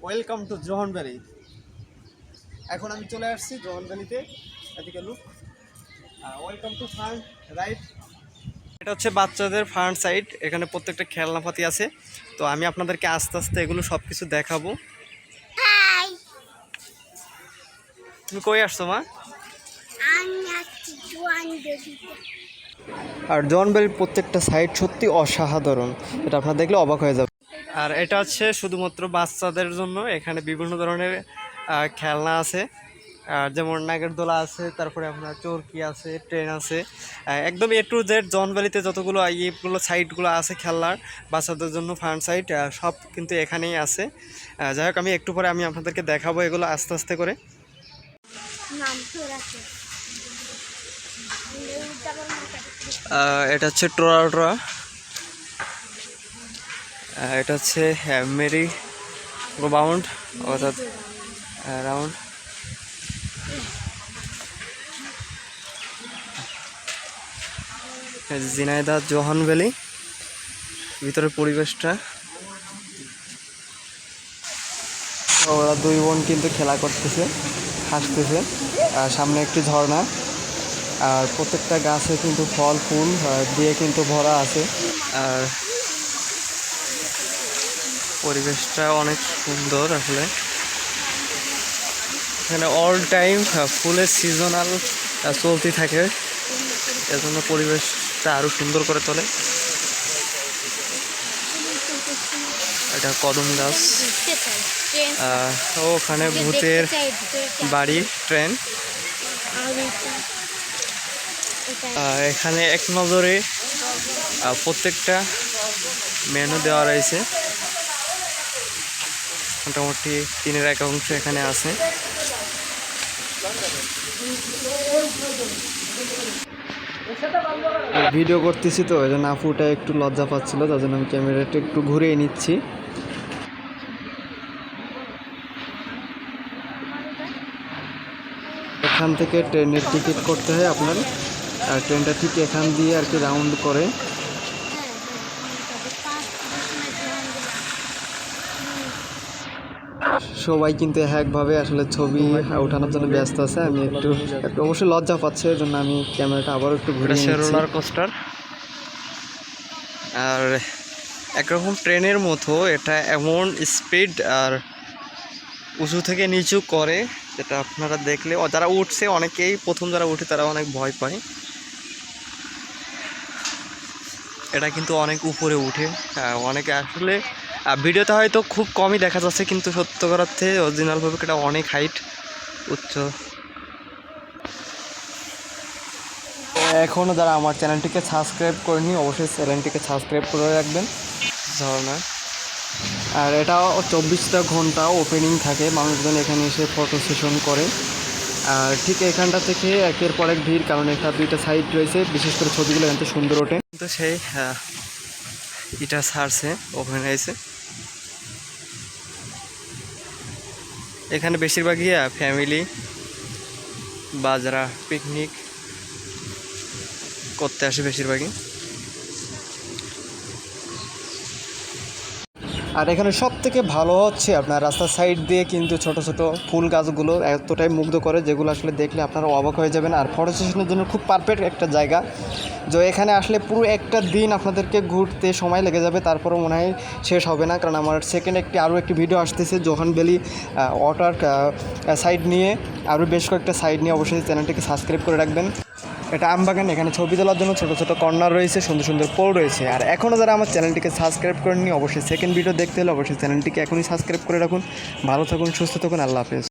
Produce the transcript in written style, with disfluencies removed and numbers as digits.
Welcome to John valley. এখন আমি চলে আসছি জোহন ভ্যালিতে। এদিকে look, welcome to fun ride. এটা হচ্ছে বাচ্চাদের ফান সাইড। এখানে প্রত্যেকটা খেলনাপাতি আছে। তো আমি আপনাদেরকে আস্তে আস্তে এগুলো সব কিছু দেখাবো। তুমি কই আসছো মা? আর জোহন ভ্যালির প্রত্যেকটা সাইড সত্যি অসাধারণ, এটা আপনারা দেখলে অবাক হয়ে যাবে। আর এটা হচ্ছে শুধুমাত্র বাচ্চাদের জন্য। এখানে বিভিন্ন ধরনের খেলনা আছে, আর যেমন নাগরদোলা আছে, তারপরে আপনার চরকি আছে, ট্রেন আছে, একদম এ টু জেড জোহন ভ্যালিতে যতগুলো ইয়েগুলো সাইডগুলো আছে খেলনার বাচ্চাদের জন্য ফান সাইড সব কিন্তু এখানেই আছে। যাই হোক, আমি একটু পরে আমি আপনাদেরকে দেখাবো এগুলো আস্তে আস্তে করে। এটা হচ্ছে টোরা, এটা হচ্ছে মেরি গো বাউন্ড, অর্থাৎ রাউন্ড। ঝিনাইদহ জোহন ভ্যালি ভিতরের পরিবেশটা। ওরা দুই বোন কিন্তু খেলা করতেছে, হাসতেছে। আর সামনে একটি ঝর্ণা, আর প্রত্যেকটা গাছে কিন্তু ফল ফুল দিয়ে কিন্তু ভরা আছে। আর পরিবেশটা অনেক সুন্দর আসলে। এখানে অল টাইম ফুলের সিজনাল চলতে থাকে, এজন্য পরিবেশটা আরও সুন্দর করে তোলে। এটা কদম গাছ। ওখানে ভূতের বাড়ি, ট্রেন। এখানে এক নজরে প্রত্যেকটা মেনু দেওয়া রয়েছে। মোটামুটি 3-এর এক অংশ এখানে আছে। ভিডিও করতেছি তো এই জন্য আপুটা একটু লজ্জা পাচ্ছিল, তার জন্য আমি ক্যামেরাটা একটু ঘুরিয়ে নিচ্ছি। এখান থেকে ট্রেনের টিকিট করতে হয় আপনার, আর ট্রেনটা ঠিক এখান দিয়ে আর কি রাউন্ড করে। সবাই কিন্তু একভাবে আসলে ছবি ওঠানোর জন্য ব্যস্ত আছে। আমি একটু অবশ্যই লজ্জা পাচ্ছে, এই জন্য আমি ক্যামেরাটা আবারও একটু ঘুরিয়ে নিচ্ছি। রোলার কোস্টার, আর একরকম ট্রেনের মতো। এটা এমন স্পিড আর উঁচু থেকে নিচু করে, যেটা আপনারা দেখলে যারা উঠছে অনেকেই প্রথম যারা উঠে তারা অনেক ভয় পায়। এটা কিন্তু অনেক উপরে উঠে, অনেকে আসলে ভিডিওতে হয়তো খুব কমই দেখা যাচ্ছে, কিন্তু সত্যিকার অর্থে অরিজিনালভাবে এটা অনেক হাইট, উচ্চ। এখনও যারা আমার চ্যানেলটিকে সাবস্ক্রাইব করেনি অবশ্যই চ্যানেলটিকে সাবস্ক্রাইব করে রাখবেন। ঝর্ণা, আর এটা 24টা ঘন্টা ওপেনিং থাকে, মানুষজন এখানে এসে ফটো সেশন করে। আর ঠিক এখানটা থেকে একের পর এক ভিড়, কারণ এটা 2টা সাইড রয়েছে, বিশেষ করে ছবিগুলো এখান থেকে সুন্দর ওঠে। কিন্তু সেই এটা ছাড়ছে, ওপেন হয়েছে। এখানে বেশিরভাগই ফ্যামিলি বা যারা পিকনিক করতে আসে বেশিরভাগই। আর এখানে সব থেকে ভালো হচ্ছে আপনার রাস্তার সাইড দিয়ে কিন্তু ছোট ছোট ফুল গাছগুলো এতটাই মুগ্ধ করে, যেগুলো আসলে দেখলে আপনারা অবাক হয়ে যাবেন। আর ফটো সেশনের জন্য খুব পারফেক্ট একটা জায়গা। তো এখানে আসলে পুরো একটা দিন আপনাদেরকে ঘুরতে সময় লেগে যাবে, তারপরও মনে হয় শেষ হবে না। কারণ আমার সেকেন্ড আরও একটি ভিডিও আসতেছে জোহন ভ্যালি ওয়াটার সাইড নিয়ে, আরও বেশ কয়েকটা সাইড নিয়ে। অবশ্যই চ্যানেলটিকে সাবস্ক্রাইব করে রাখবেন। এটা আমবাগান, এখানে ছবি তোলার জন্য ছোটো ছোটো কর্নার রয়েছে, সুন্দর সুন্দর পোল রয়েছে। আর এখনও যারা আমার চ্যানেলটিকে সাবস্ক্রাইব করেননি অবশ্যই সেকেন্ড ভিডিও দেখতে হলে অবশ্যই চ্যানেলটিকে এখনই সাবস্ক্রাইব করে রাখুন। ভালো থাকুন, সুস্থ থাকুন, আল্লাহ হাফেজ।